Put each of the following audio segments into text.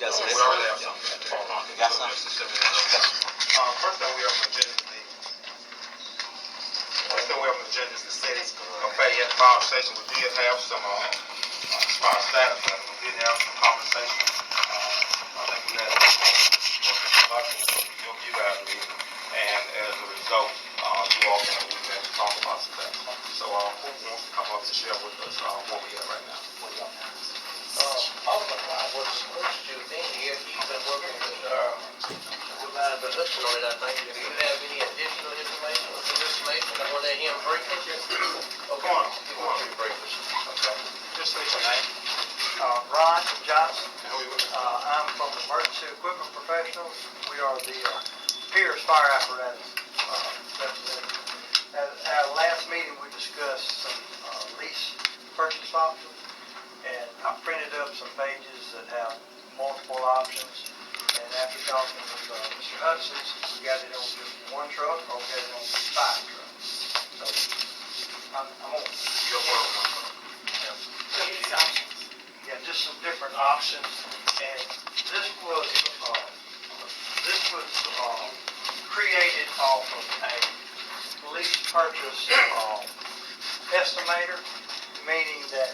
got some. We already have some. You got some? First thing we have on the agenda is the city pay at the fire station. We did have some fire status, and we did have some conversation. I think we had you guys meeting, and as a result, you all can we had to talk about some things. So who wants to come up to share with us what we have right now? Alderman was supposed to be here. He's been working with Supervisor Hudson on it, I think. Do you have any additional information or some information? I'm going to let him brief us. Oh, go on. You want to brief us? Okay. Just say your name. Ron Johnson. And who you with? I'm from Emergency Equipment Professionals. We are the Pierce Fire Apparatus representative. At our last meeting, we discussed some lease purchase options, and I printed up some pages that have multiple options. And after talking with Mr. Hudson, we got it on just one truck, or we got it on 5 trucks. So I'm on Your word. Yeah, just some different options, and this was created off of a lease purchase estimator, meaning that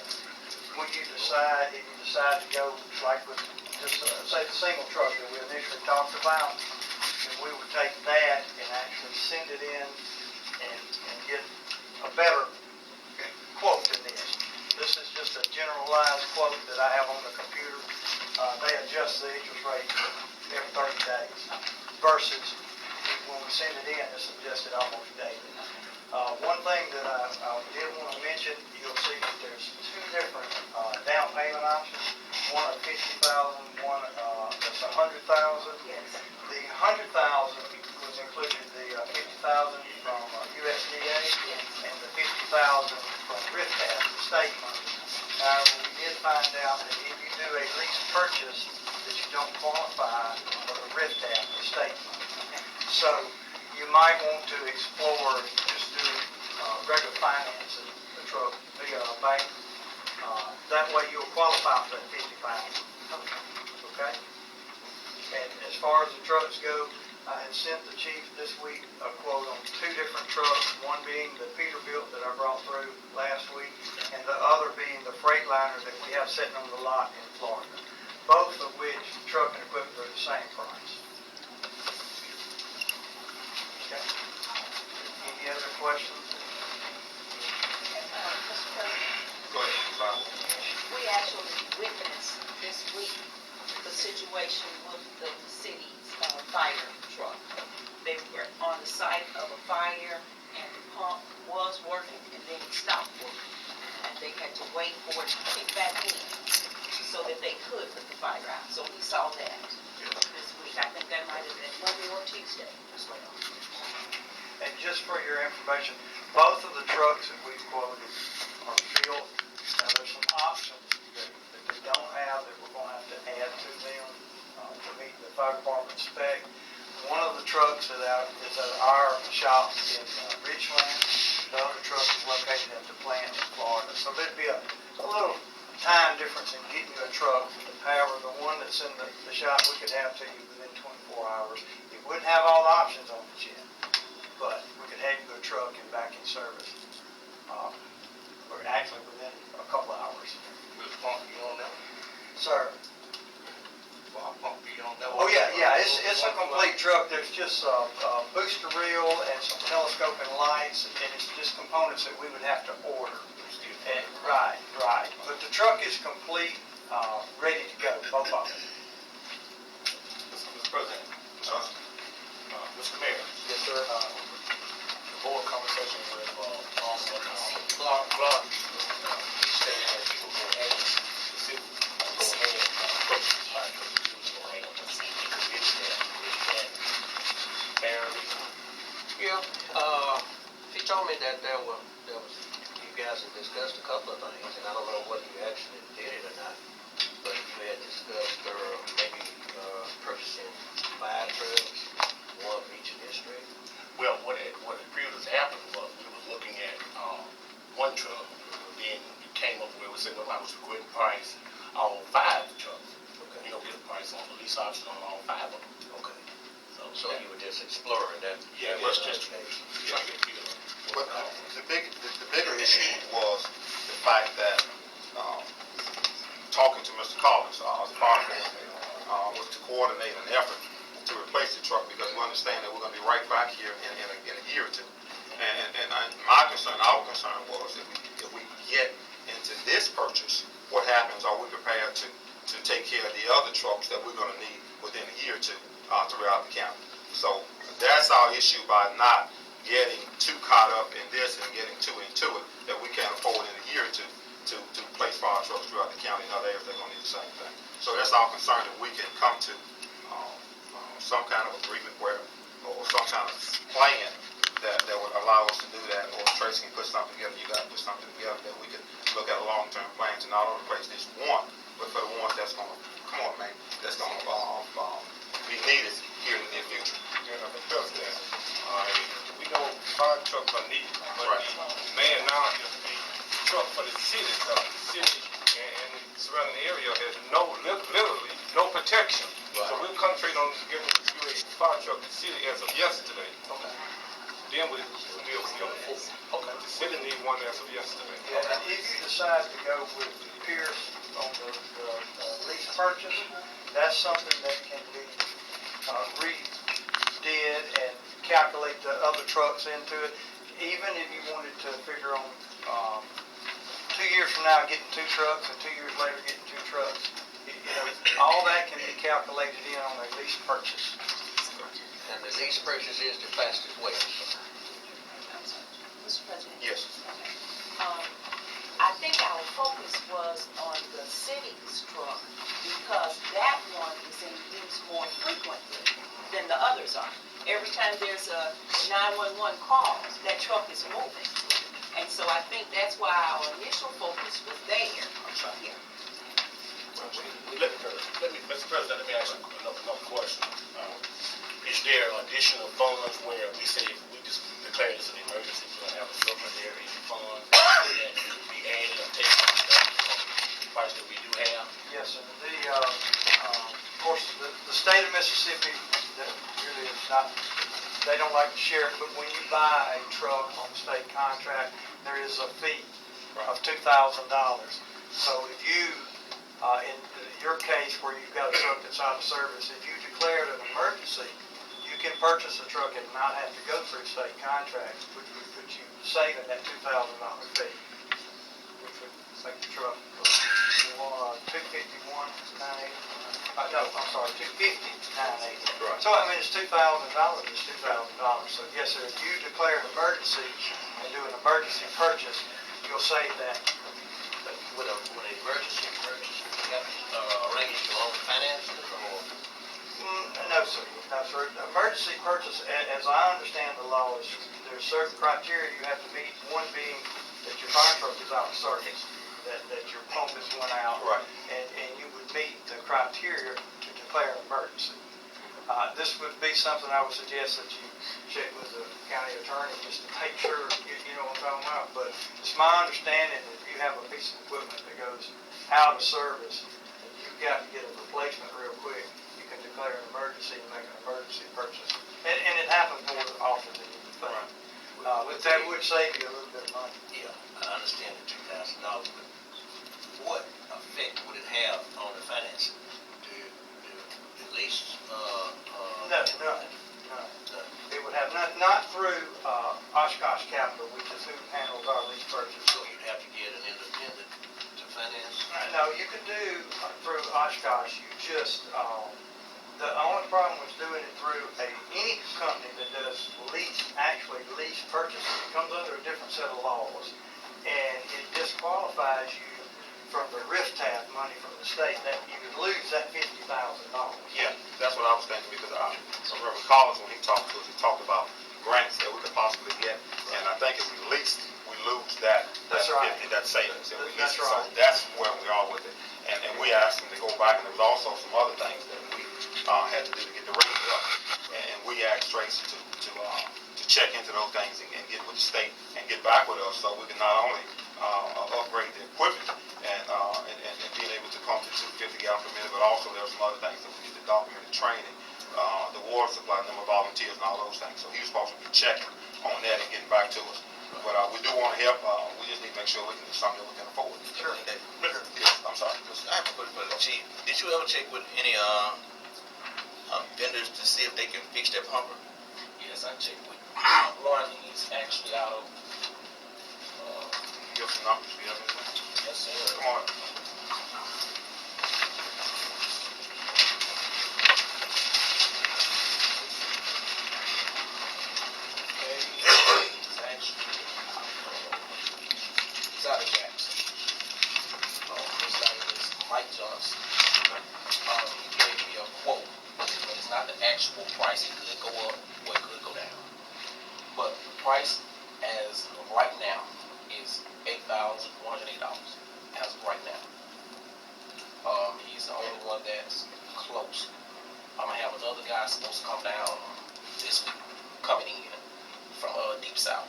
when you decide, if you decide to go like with just say the single truck that we initially talked about, then we would take that and actually send it in and get a better quote than this. This is just a generalized quote that I have on the computer. They adjust the interest rate every 30 days versus when we send it in, it's adjusted almost daily. One thing that I did want to mention, you'll see that there's 2 different down payment options. One at $50,000, one that's $100,000. Yes. The $100,000 was included the $50,000 from USDA and the $50,000 from RIFTAP, the state money. However, we did find out that if you do a lease purchase, that you don't qualify for the RIFTAP, the state money. So you might want to explore just doing regular financing the truck via a bank. That way you'll qualify for that $50,000. Okay? And as far as the trucks go, I had sent the chief this week a quote on 2 different trucks, one being the Peterbilt that I brought through last week, and the other being the Freightliner that we have sitting on the lot in Florida. Both of which truck and equipment are the same price. Okay. Any other questions? Go ahead, Bob. We actually witnessed this week the situation with the city's fire truck. They were on the site of a fire, and the pump was working, and then it stopped working. And they had to wait for it to kick back in so that they could put the fire out. So we saw that this week. I think that might have been Monday or Tuesday as well. And just for your information, both of the trucks that we quoted are built. Now there's some options that they don't have that we're going to have to add to them to meet the fire department spec. One of the trucks is at our shop in Richland. The other truck is located at the plant in Florida. So there'd be a little time difference in getting you a truck. However, the one that's in the shop we could have to you within 24 hours. You wouldn't have all the options on it yet, but we could have you a truck and back in service. Or actually within a couple of hours. Mr. Pump, you on that? Sir. Well, Pump, you on that? Oh yeah. It's a complete truck. There's just a booster reel and some telescoping lights, and it's just components that we would have to order. And, right. But the truck is complete, ready to go, both of them. Mr. President, Mr. Mayor. Yes, sir. The board conversation with Clark. He said that you were going to add the city go ahead and purchase the fire truck. Yeah, he told me that there was you guys had discussed a couple of things, and I don't know whether you actually did it or not, but you had discussed maybe purchasing 5 trucks, one for each district. Well, what had previously happened was we was looking at one truck, then it came up where we said nobody was quitting price on 5 trucks. Okay. You know, get a price on that. Yeah, that's let's just, yeah, I get a feel. But the bigger issue was the fact that, talking to Mr. Collins, as far as, was to coordinate an effort to replace the truck, because we understand that we're gonna be right back here in a year or two. And my concern, our concern was if we get into this purchase, what happens, are we prepared to take care of the other trucks that we're gonna need within a year or two, throughout the county? So that's our issue by not getting too caught up in this and getting too into it, that we can't afford in a year or two to place fire trucks throughout the county and other areas that are gonna need the same thing. So that's our concern, that we can come to some kind of agreement or some kind of plan that would allow us to do that, or Tracy can put something together, you guys put something together, that we can look at a long-term plan to not only replace this one, but for the ones that's gonna, come on, man, that's gonna be needed here in the near future. Yeah, because we know fire trucks are needed, but Right. man, now is a truck for the city, because the city and the surrounding area has literally no protection. Right. So we'll concentrate on giving you a fire truck to the city as of yesterday. Okay. Then we'll be on the forward. Okay. The city need one as of yesterday. Yeah, and if you decide to go with Pierce on the lease purchase, that's something that can be redid and calculate the other trucks into it. Even if you wanted to figure on 2 years from now getting 2 trucks, and 2 years later getting 2 trucks, all that can be calculated in on a lease purchase. And the lease purchase is the fastest way. Mr. President? Yes. I think our focus was on the city's truck because that one is in use more frequently than the others are. Every time there's a 911 call, that truck is moving. And so I think that's why our initial focus was there. Yeah. Let me, Mr. President, let me ask you another question. Is there additional funds where we say if we just declare this an emergency, we're going to have a supplementary fund that could be added or taken from the parts that we do have? Yes, and of course, the state of Mississippi, that really is not, they don't like to share it, but when you buy a truck on state contract, there is a fee of $2,000. So if you, in your case where you've got a truck that's out of service, if you declared an emergency, you can purchase a truck and not have to go through state contracts, which would put you saving that $2,000 fee, which would make the truck $250,980. Right. So I mean, it's $2,000. It's $2,000. So yes, sir. If you declare an emergency and do an emergency purchase, you'll save that. With an emergency purchase, you have to arrange your own finances, or? No, sir. No, sir. Emergency purchase, as I understand the law, is there's certain criteria you have to meet. One being that your fire truck is out of service, that your pump is went out, Right. and you would meet the criteria to declare an emergency. This would be something I would suggest that you check with the county attorney just to make sure you know what I'm talking about. But it's my understanding that if you have a piece of equipment that goes out of service and you've got to get a replacement real quick, you can declare an emergency and make an emergency purchase. And it happens more often than you would think. But that would save you a little bit of money. Yeah, I understand the $2,000, but what effect would it have on the finances? Do at least, No. It would have not through Oshkosh Capital, which is who handles our lease purchase. so you'd have to get an independent to finance? No, you could do through Oshkosh. You just the only problem with doing it through any company that does actually lease purchases, it comes under a different set of laws, and it disqualifies you from the RIF-TAP money from the state. That you would lose that $50,000. Yeah, that's what I was thinking, because Reverend Collins, when he talked to us, he talked about grants that we could possibly get, and I think if we lease, we lose that right. that savings. And we That's lease it, right. So that's where we are with it. And we asked him to go back, and there was also some other things that we had to do to get the rates up. And we asked Tracy to check into those things and get with the state and get back with us, so we can not only upgrade the equipment and being able to come to 250 gallons per minute, but also there's some other things that we need to document the training the water supply, number of volunteers and all those things. So he was supposed to be checking on that and getting back to us. But we do want to help. We just need to make sure we can do something that we can afford. Sure. Yes, I'm sorry. I have a question for the chief. Did you ever check with any vendors to see if they can fix that pumper? Yes, I checked with Lauren. He's actually out of. Give some numbers. You have anything? Yes, sir. Come on. He's actually he's out of Jackson. His name is Mike Johnson. He gave me a quote, but it's not the actual price. It could go up or it could go down. But the price as of right now is $8,108 as of right now. He's the only one that's close. I'm gonna have another guy supposed to come down this week, coming in from deep south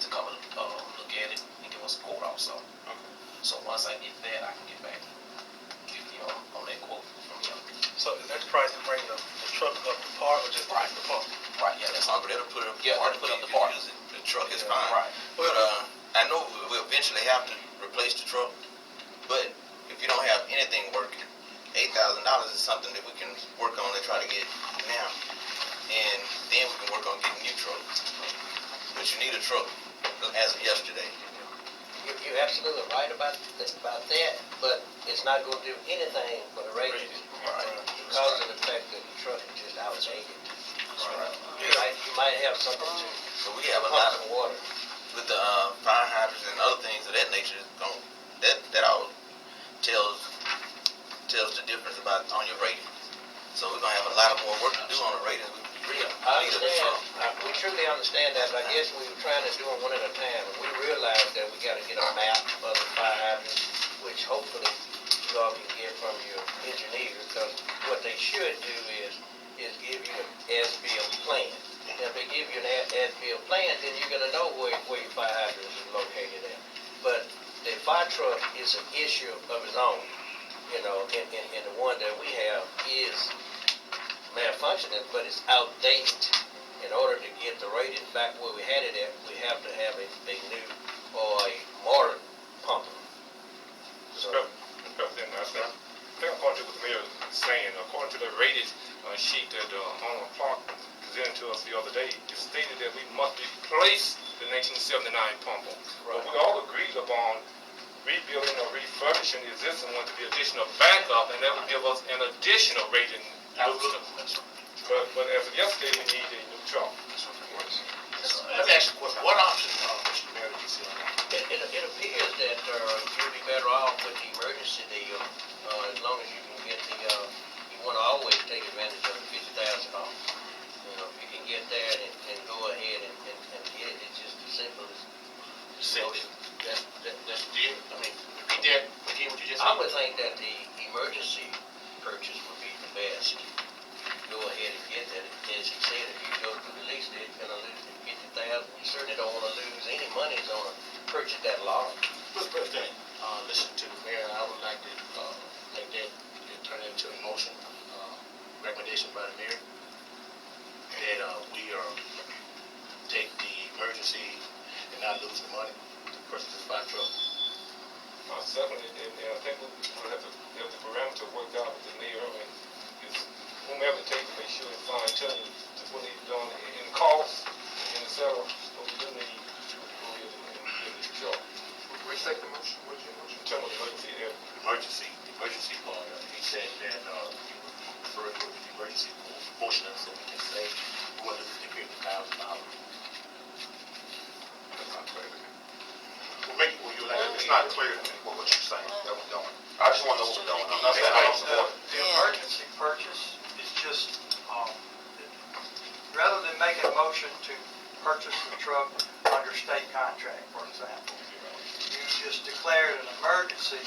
to come and look at it and give us a quote also. So once I get that, I can get back with you on that quote from him. So is that the price to bring the truck up to par or just Right. the pump? Right, yeah, that's all. That'll put it up. Yeah, that'll put up the part. The truck is Yeah, fine. Right. But I know we'll eventually have to replace the truck. But if you don't have anything working, $8,000 is something that we can work on and try to get now. And then we can work on getting a new truck. But you need a truck as of yesterday. You're absolutely right about that, but it's not going to do anything for the ratings because of the fact that the truck is just outdated. You might have something to So we have a pump lot some of, water. with the fire hydrants and other things of that nature, that all tells the difference about on your rating. So we're gonna have a lot of more work to do on the ratings. We really I need a understand, truck. we truly understand that, but I guess we were trying to do them one at a time, and we realized that we gotta get a map of the fire hydrants, which hopefully you all can get from your engineer, because what they should do is give you an as-built plan. And if they give you an as-built plan, then you're gonna know where your fire hydrants is located at. But the fire truck is an issue of its own, you know, and the one that we have is malfunctioning, but it's outdated. In order to get the rating back where we had it at, we have to have a new or a modern pump. So, President, I think according to what the mayor is saying, according to the rated sheet that Arnold Clark presented to us the other day, it stated that we must replace the 1979 pumper. But we all agreed upon rebuilding or refurbishing the existing one to be additional backup, and that would give us an additional rating. But as of yesterday, we need a new truck. Let me ask you a question. What options, Mr. Mayor, do you see on that? it appears that you'll be better off with the emergency deal, as long as you can get you want to always take advantage of the $50,000. You know, if you can get that and go ahead and get it, it's just as simple as. That's the deal. I mean, repeat that again, what you just said. I would think that the emergency purchase would be the best. Go ahead and get that. As he said, if you go through the lease, they're going to lose the $50,000. You certainly don't want to lose any money on a purchase that large. Mr. President, listen to the mayor. I would like to make that turn into a motion, recommendation by the mayor, that we take the emergency and not lose the money to purchase this fire truck. Secondly, and I think we'll have the parameter worked out with the mayor and whomever it takes to make sure it's fine-tuned to what needs to be done in cost and et cetera. But we do need to go ahead and get this truck. Restate the motion. What's your motion? In terms of emergency, The emergency part, he said that you would refer to the emergency portion of it so we can say we want to lose the $50,000. That's not clear to me. It's not clear to me what you're saying that we're doing. I just want to know what we're doing. I'm not saying I don't support it. The emergency purchase is just, rather than making a motion to purchase the truck under state contract, for example, you just declared an emergency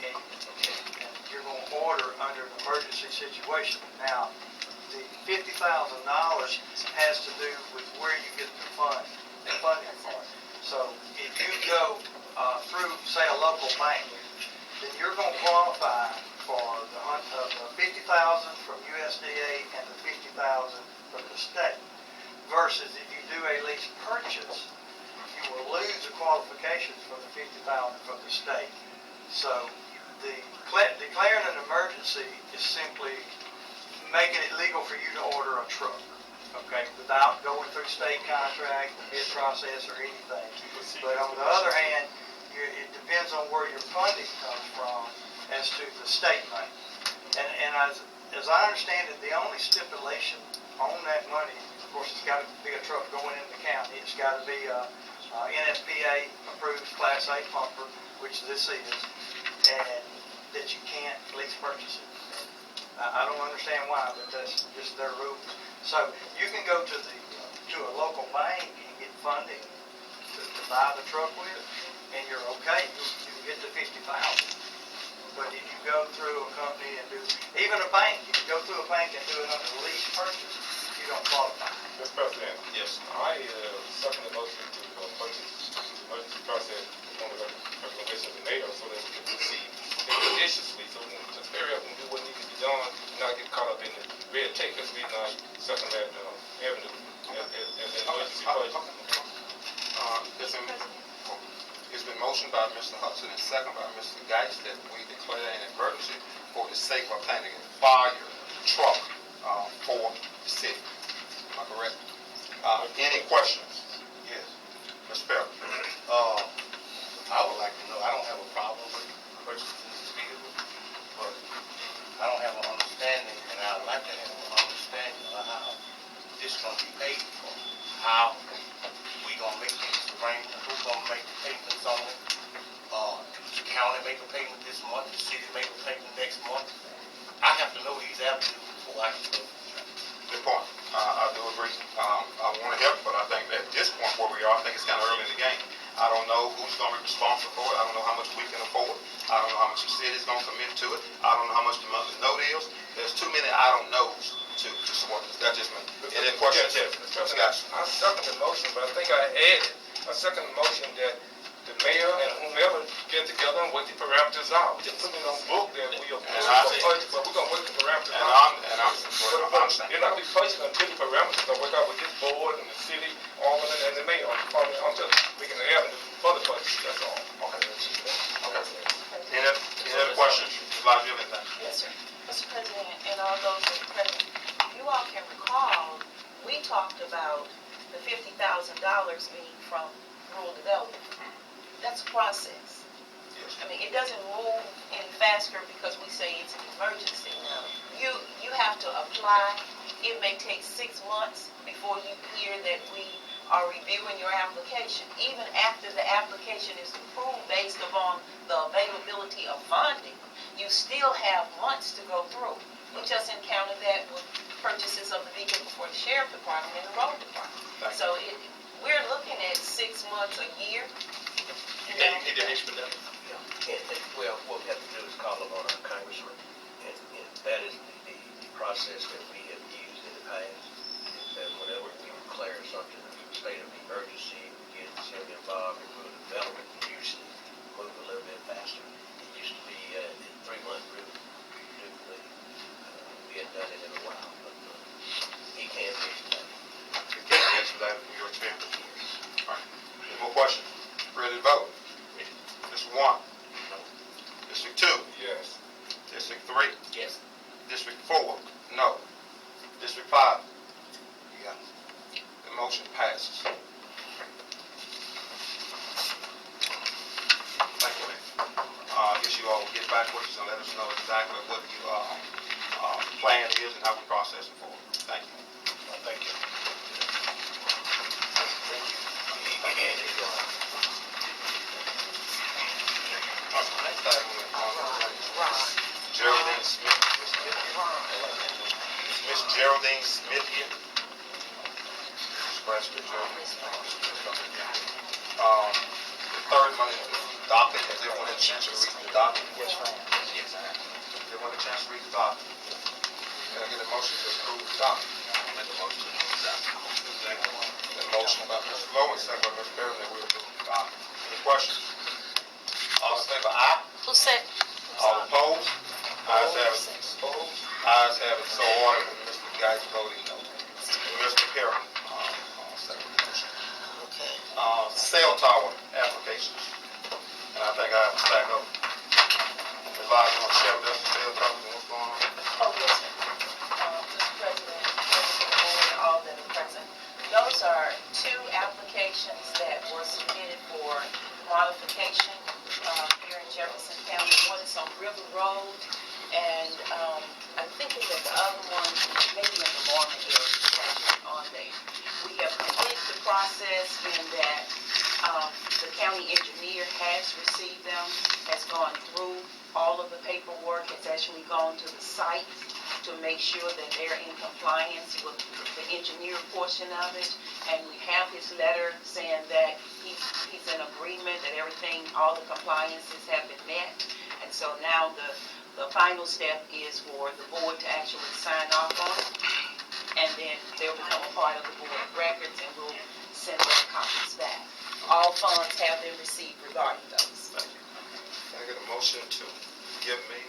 and you're going to order under an emergency situation. Now, the $50,000 has to do with where you get the funding for it. So if you go through, say, a local bank, then you're going to qualify for the $50,000 from USDA and the 50,000 from the state. Versus if you do a lease purchase, you will lose the qualifications for the 50,000 from the state. So declaring an emergency is simply making it legal for you to order a truck, okay, without going through state contract, the bid process, or anything. But on the other hand, it depends on where your funding comes from as to the state money. And as I understand it, the only stipulation on that money, of course, it's got to be a truck going in the county. It's got to be a NFPA approved Class A pumper, which this is, and that you can't lease purchase it. I don't understand why, but that's just their rules. So you can go to a local bank and get funding to buy the truck with, and you're okay. You can get the 50,000. But if you go through a company and even a bank, if you go through a bank and do it under lease purchase, you don't qualify. Mr. President, Yes. I second the motion to purchase emergency process on the recommendation of the mayor so that we can proceed expeditiously, so we can just hurry up and do what needs to be done, not get caught up in the red tape. That's the reason I second that avenue as an emergency budget. It's been motioned by Mr. Hudson and second by Mr. Geis that we declare an emergency for the sake of planning a fire truck for the city. Am I correct? Any questions? Yes. Mr. Perry. I would like to know, I don't have a problem with purchasing this vehicle, but I don't have an understanding, and I'd like to have an understanding of how this is going to be paid for. How we going to make these arrangements, who's going to make the payments on it? The county make a payment this month, the city make a payment next month. I have to know these avenues before I can go. Good point. I do agree. I want to help, but I think at this point where we are, I think it's kind of early in the game. I don't know who's going to be responsible for it. I don't know how much we can afford. I don't know how much the city's going to commit to it. I don't know how much the monthly note is. There's too many I don't knows to support this. That's just me. Any questions? Mr. President, I second the motion, but I think I added a second motion that the mayor and whomever get together and work the parameters out. We just put it on book that we approve the budget, but we're going to work the parameters out. You're not going to be purchasing until the parameters are worked out with this board and the city, alderman, and the mayor. I'm just making an avenue for the budget, that's all. Okay. Any other questions? Elijah, you have anything? Yes, sir. Mr. President, and all those that are present, you all can recall, we talked about the $50,000 being from rural development. That's a process. I mean, it doesn't move any faster because we say it's an emergency. You have to apply. It may take 6 months before you hear that we are reviewing your application. Even after the application is approved based upon the availability of funding, you still have months to go through. We just encountered that with purchases of the vehicle for the sheriff department and the road department. So we're looking at 6 months, a year. Well, what we have to do is call upon our congressman, and that is the process that we have used in the past, that whenever we declare something a state of emergency, we get the city involved in rural development, we usually move a little bit faster. It used to be a 3-month route. We hadn't done it in a while, but he can't expedite it. You can't expedite it from your experience. All right. Any more questions? Ready to vote? District 1. No. District 2. Yes. District 3. Yes. District 4. No. District 5. Yeah. The motion passes. Thank you, man. I guess you all will get back with us and let us know exactly what your plan is and how we process it forward. Thank you. Thank you. Next item is Geraldine Smith. Miss Geraldine Smith here. Scratch the Geraldine. The third one is docket. Has everyone had a chance to read the docket? Yes, ma'am. Yes, ma'am. Everyone had a chance to read the docket? Can I get a motion to approve the docket? I'll make a motion to approve the docket. The motion by Mr. Malone, second by Mr. Perry, that we approve the docket. Any questions? All in favor, aye? Who said? All opposed? Ayes have it. Ayes have have it so ordered with Mr. Geis voting no. Mr. Perry, second motion. Okay. Cell tower applications. And I think I have a stack of them. Ms. Lodge, you want to share with us the cell towers and what's going on? Oh, yes, sir. Mr. President, members of the board, all that are present. Those are two applications that were submitted for modification here in Jefferson County. One is on River Road, and I think that the other one maybe in the Mormon area actually on there. We have completed the process in that the county engineer has received them, has gone through all of the paperwork, has actually gone to the site to make sure that they're in compliance with the engineer portion of it. And we have his letter saying that he's in agreement that everything, all the compliances have been met. And so now the final step is for the board to actually sign off on it. And then they'll become a part of the board records, and we'll send those copies back. All funds have been received regarding those. Thank you. Can I get a motion to give me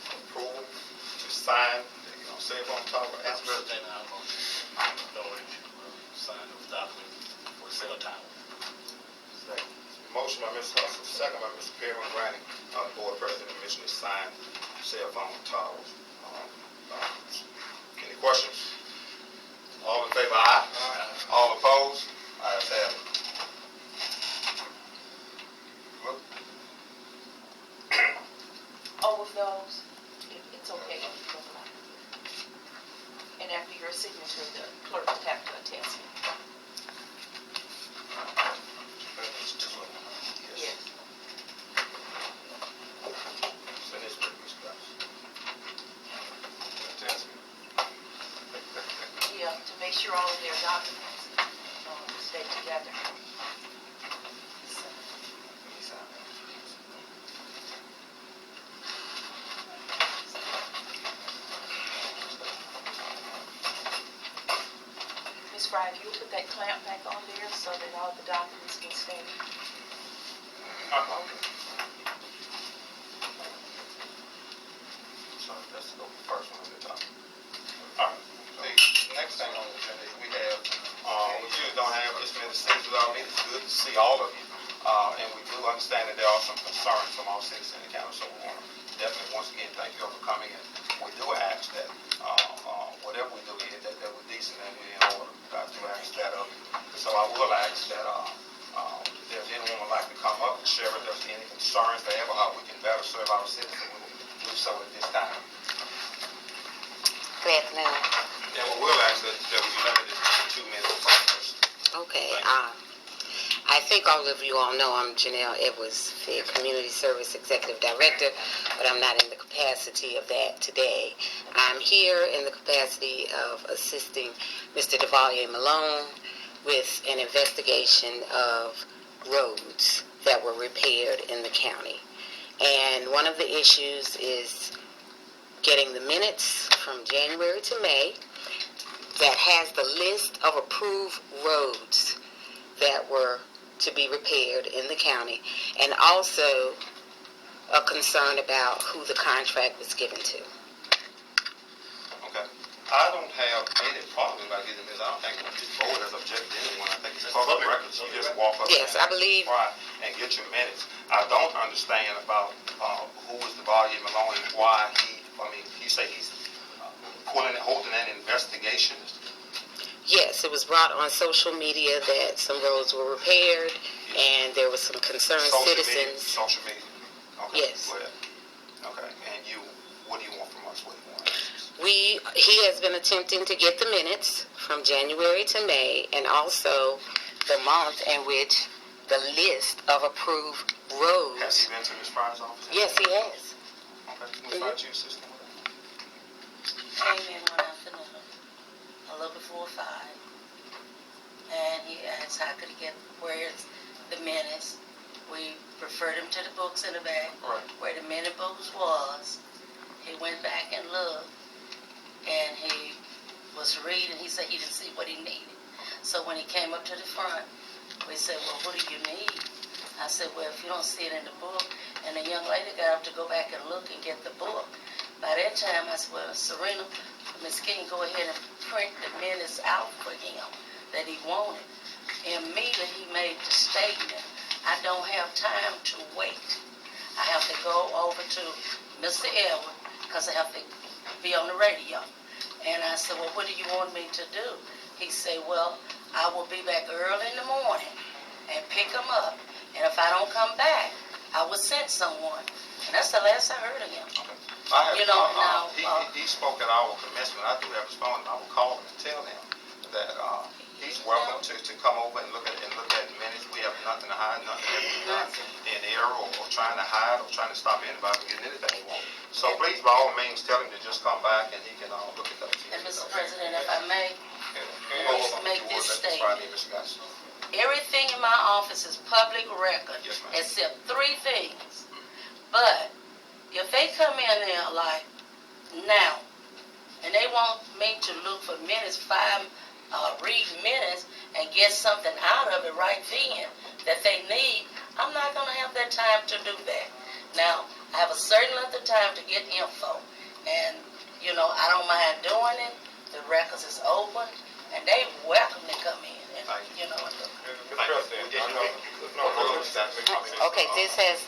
approval to sign the cell phone tower That's application? President, I motion authority to sign those documents for cell tower. Second. Motion by Ms. Hustle, second by Mr. Perry, granting board president permission to sign cell phone towers. Any questions? All in favor, aye. All opposed? Ayes have it. Look, All of those, it's okay. And after your signature, the clerk will have to attest it. there's two of them. Yes. Send this to Ms. Price. Attest me. Yeah, to make sure all of their documents stay together. So, Ms. Fry, if you'll put that clamp back on there so that all the documents can stay. So let's go first one at the top. All right. The next thing on the agenda is we have, we usually don't have this many citizens out here. It's good to see all of you. And we do understand that there are some concerns from our citizens in the county, so we want to definitely, once again, thank you all for coming in. We do ask that, whatever we do here, that we're decent and we're in order. I do ask that of you. So I will ask that, if there's anyone who would like to come up and share with us any concerns they have or how we can better serve our citizens, we will do so at this time. Good afternoon. And we will ask that we limit it to 2 minutes per person. Okay. I think all of you all know I'm Janelle Edwards, the Community Service Executive Director, but I'm not in the capacity of that today. I'm here in the capacity of assisting Mr. Duvalier Malone with an investigation of roads that were repaired in the county. And one of the issues is getting the minutes from January to May that has the list of approved roads that were to be repaired in the county, and also a concern about who the contract was given to. Okay. I don't have any problem about getting this. I don't think this board has objected to anyone. I think it's public records. You just walk up Yes, I believe. And get your minutes. I don't understand about who is Duvalier Malone and why he say he's holding an investigation. Yes, it was brought on social media that some roads were repaired, and there were some concerned citizens. Social media. Okay. Yes. Go ahead. Okay. And what do you want from us? What do you want? He has been attempting to get the minutes from January to May, and also the month in which the list of approved roads. Has he been to Ms. Fry's office? Yes, he has. Okay. Ms. Fry, you assist him with that? Came in one afternoon, a little before 5, and he asked how could he get where's the minutes. We referred him to the books in the back, Right. where the minute books was. He went back and looked, and he was reading. He said he didn't see what he needed. So when he came up to the front, we said, well, what do you need? I said, well, if you don't see it in the book, and the young lady got up to go back and look and get the book. By that time, I said, well, Serena, Ms. King, go ahead and print the minutes out for him that he wanted. Immediately, he made the statement, I don't have time to wait. I have to go over to Mr. Edward because I have to be on the radio. And I said, well, what do you want me to do? He said, well, I will be back early in the morning and pick him up. And if I don't come back, I will send someone. And that's the last I heard of him. I have, now, he spoke at our commencement. I do have his phone. I will call him and tell him that he's welcome to come over and look at the minutes. We have nothing to hide, nothing that we've done in error or trying to hide or trying to stop anybody from getting anything he wants. So please, by all means, tell him to just come back and he can look at those. And Mr. President, if I may, make this statement. Everything in my office is public record, yes, except 3 things. But if they come in there like now, and they want me to look for minutes, read minutes, and get something out of it right then that they need, I'm not going to have that time to do that. Now, I have a certain length of time to get info, and, I don't mind doing it. The records is open, and they welcome to come in. Okay, this has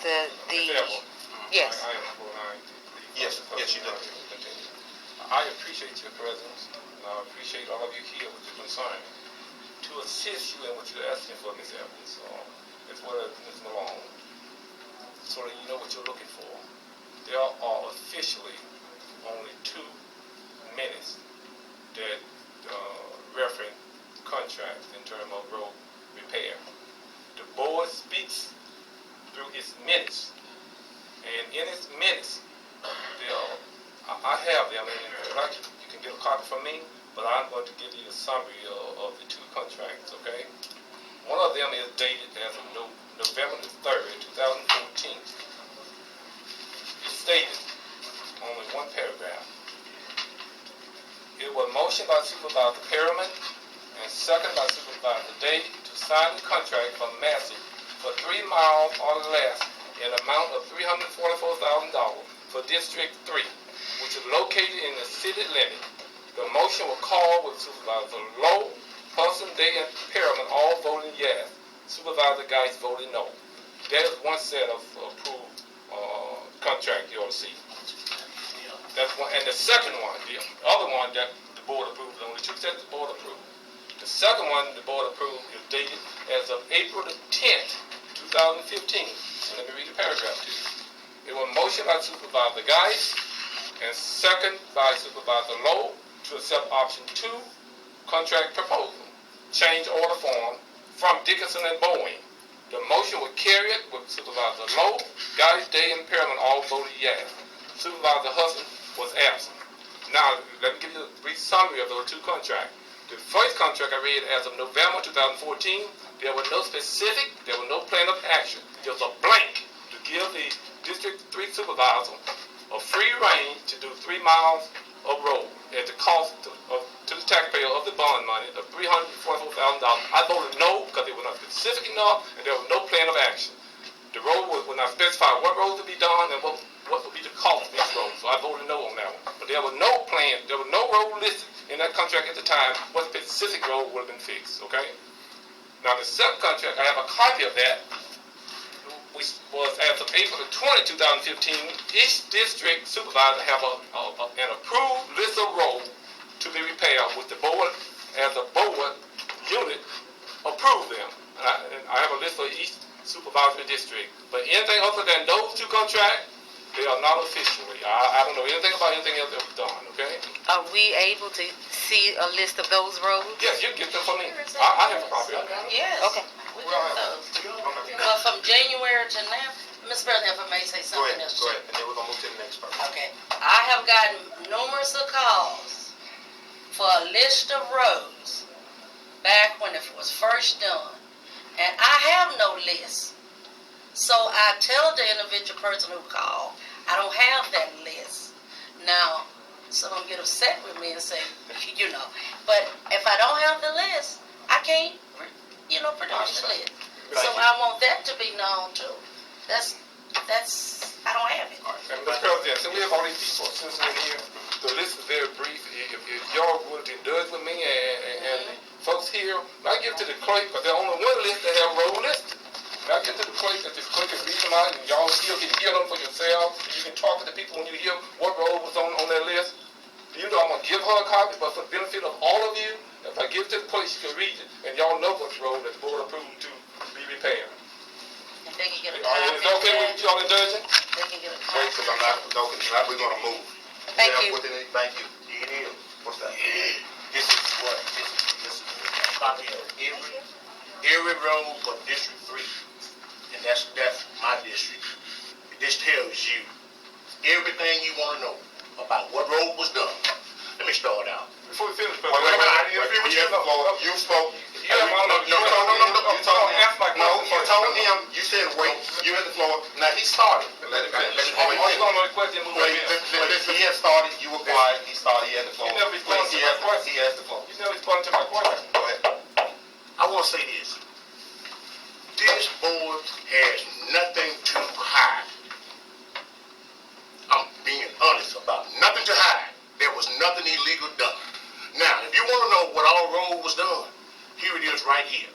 yes. Yes, you do. I appreciate your presence, and I appreciate all of you here with your concern. To assist you in what you're asking for, Ms. Evans, as well as Ms. Malone, so that you know what you're looking for. There are officially only 2 minutes that reference contracts in terms of road repair. The board speaks through its minutes, and in its minutes, I have them, and if you like, you can get a copy from me, but I'm going to give you a summary of the 2 contracts, okay? One of them is dated as of November the 3rd, 2014. It's stated, only 1 paragraph. It was motioned by Supervisor Perriman and second by Supervisor Day to sign the contract for Massey for 3 miles or less in an amount of $344,000 for District 3, which is located in the city limit. The motion was called with Supervisor Lowe, Hudson, Day, and Perriman all voting yes. Supervisor Geis voted no. That is one set of approved contract you ought to see. That's one. And the second one, the other one that the board approved, only 2 sets the board approved. The second one the board approved is dated as of April the 10th, 2015. So let me read the paragraph to you. It was motioned by Supervisor Geis and second by Supervisor Lowe to accept option 2, contract proposal, change order form from Dickinson and Boeing. The motion was carried with Supervisor Lowe, Geis, Day, and Perriman all voted yes. Supervisor Hudson was absent. Now, let me give you a brief summary of those 2 contracts. The first contract I read as of November 2014, there was no specific, there was no plan of action. There was a blank to give the District 3 supervisor a free rein to do 3 miles of road at the cost to the taxpayer of the bond money of $344,000. I voted no because it was not specific enough and there was no plan of action. The road would not specify what roads would be done and what would be the cost of this road. So I voted no on that one. But there was no plan, there was no road listed in that contract at the time what specific road would have been fixed, okay? Now the second contract, I have a copy of that, which was as of April 20, 2015. Each district supervisor have an approved list of roads to be repaired, with the board, as a board unit, approve them. And I have a list for each supervisory district. But anything other than those 2 contracts, they are not officially. I don't know anything about anything else that was done, okay? Are we able to see a list of those roads? Yes, you can get them from me. I have a copy of them. Yes. Okay. We got those. But from January to now, Mr. President, if I may say something else. Go ahead, and then we're going to move to the next person. Okay. I have gotten numerous of calls for a list of roads back when it was first done. And I have no list. So I tell the individual person who called, I don't have that list. Now, some of them get upset with me and say, but if I don't have the list, I can't, produce the list. So I want that to be known too. That's I don't have it. And Mr. President, since we have all these people citizens in here, the list is very brief. If y'all would indulge with me and the folks here, I give to the clerk, because they're only one list that have road listed. And I give to the clerk, that the clerk can read them out, and y'all still can hear them for yourselves. You can talk to the people when you hear what road was on that list. You know I'm going to give her a copy, but for the benefit of all of you, if I give it to the clerk, she can read it, and y'all know which road that the board approved to be repaired. And they can get a Is that okay with y'all indulging? They can get a Okay, because I'm not, no, we're gonna move. Thank Yeah, you. Thank you. It is. What's that? This is what, this is a copy of every road but District 3. And that's my district. This tells you everything you want to know about what road was done. Let me start out. Before we finish, Wait, you spoke. You have my number. You told him, you said wait, you had the floor. Now he started. Let him finish. He had started, you were quiet, he started, he had the floor. You never responded to my question. He has the floor. You never responded to my question. Go ahead. I want to say this. This board has nothing to hide. I'm being honest about nothing to hide. There was nothing illegal done. Now, if you want to know what our road was done, here it is right here.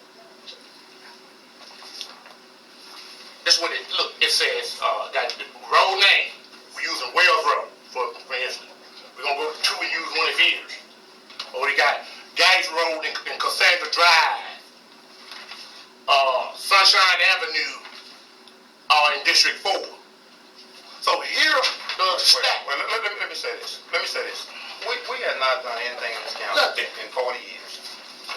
That's what it, look, it says, got the road name. We're using Wells Road, for instance. We're going to go to we use one of his. Or we got Gates Road and Cassandra Drive. Sunshine Avenue in District 4. So here, the stack. Well, let me say this. We have not done anything in this county in 40 years.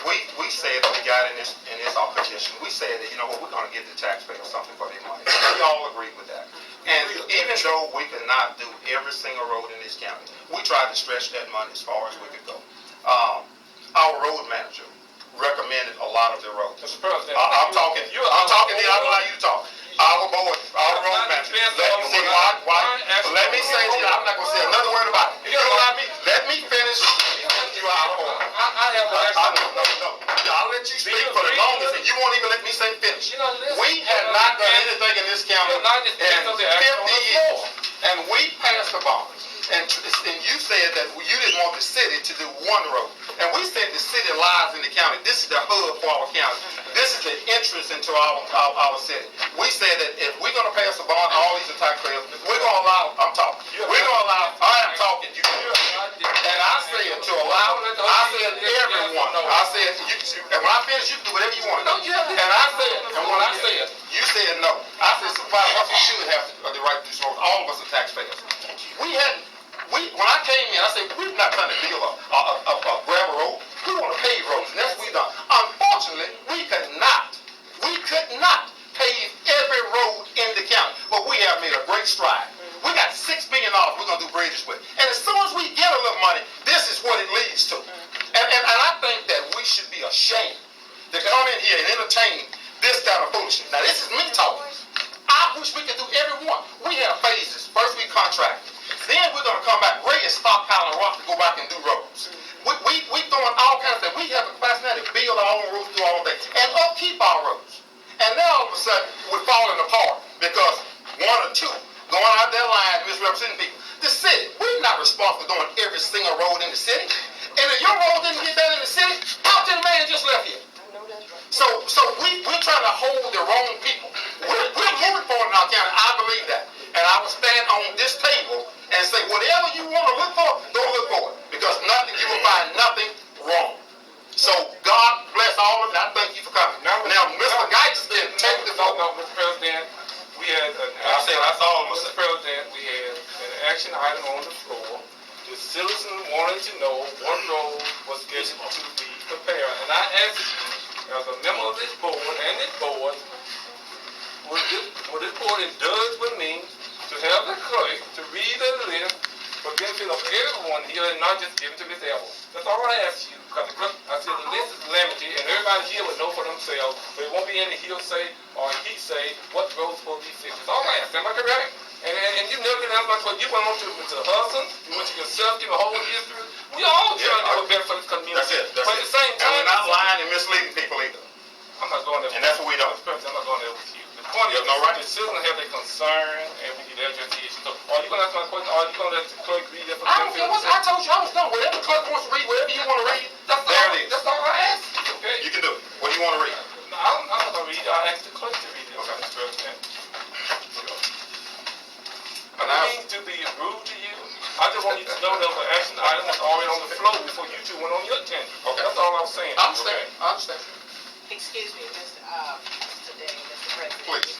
We said that we got in this opposition. We said that, you know what, we're going to give the taxpayers something for their money. We all agreed with that. And even though we could not do every single road in this county, we tried to stretch that money as far as we could go. Our road manager recommended a lot of the roads. Mr. President, I'm talking to you. I don't allow you to talk. Our board, our road manager. Let me say to you, I'm not going to say another word about it. If you don't allow me, let me finish. You are our board. No. I'll let you speak for the longest, and you won't even let me say finish. We have not done anything in this county in 50 years, and we passed the bond. And you said that you didn't want the city to do one road. And we said the city lies in the county. This is the hub for our county. This is the entrance into our city. We said that if we're going to pass a bond, all these taxpayers, we're going to allow, I'm talking. We're going to allow, I am talking. And I said to allow, I said everyone. I said, and when I finish, you can do whatever you want. And I said, and when I said, you said no. I said, Supervisor, we should have the right to do so. All of us are taxpayers. When I came in, I said, we're not trying to build a gravel road. We want to pave roads, and that's what we've done. Unfortunately, we could not pave every road in the county, but we have made a great stride. We got $6 million we're going to do bridges with. And as soon as we get a little money, this is what it leads to. And I think that we should be ashamed to come in here and entertain this kind of foolishness. Now, this is me talking. I wish we could do every one. We have phases. First, we contract. Then we're going to come back, ready to stockpile rock to go back and do roads. We throwing all kinds of things. We have the capacity to build our own roads, do all of that, and upkeep our roads. And now all of a sudden, we're falling apart because one or two going out there lying, misrepresenting people. The city, we're not responsible for doing every single road in the city. And if your road didn't get done in the city, talk to the man just left here. So we're trying to hold the wrong people. We're moving forward in our county. I believe that. And I will stand on this table and say, whatever you want to look for, go look for it. Because you will find nothing wrong. So God bless all of you. I thank you for coming. Now Mr. Geitz can take the vote. No, Mr. President, we had Mr. President, we had an action item on the floor. The citizen wanted to know what road was scheduled to be prepared. And I asked you, as a member of this board and this board, would this board indulge with me to have the clerk to read the list for the benefit of everyone here and not just give it to Ms. Elwood? That's all I asked you, because I said the list is limited and everybody here would know for themselves, but it won't be any hearsay or he say what road's supposed to be fixed. That's all I asked. Am I correct? And you never get answer my question. You went on to Hudson, you went to yourself, give a whole history. We all trying to do better for this community. That's it. But at the same time, and we're not lying and misleading people either. I'm not going there. And that's what we don't. I'm not going there with you. point You is, have no right. the citizens have their concern, and we need to address the issue. So, are you gonna ask my question, or are you gonna let the clerk read that for I don't care what, I told you I was done. Whatever the clerk wants to read, whatever you want to read, That's there all, it is. that's all I ask. Okay? You can do it. What do you want to read? I'm not gonna read it, I asked the clerk to read it, Okay. Mr. President. I And don't mean to be rude to you, I just want you to know there was an action item that's already on the floor before you two went on your tangent. Okay. That's all I was saying. I understand. Okay? I understand. Excuse me, Mr. Day, Mr. President. Please.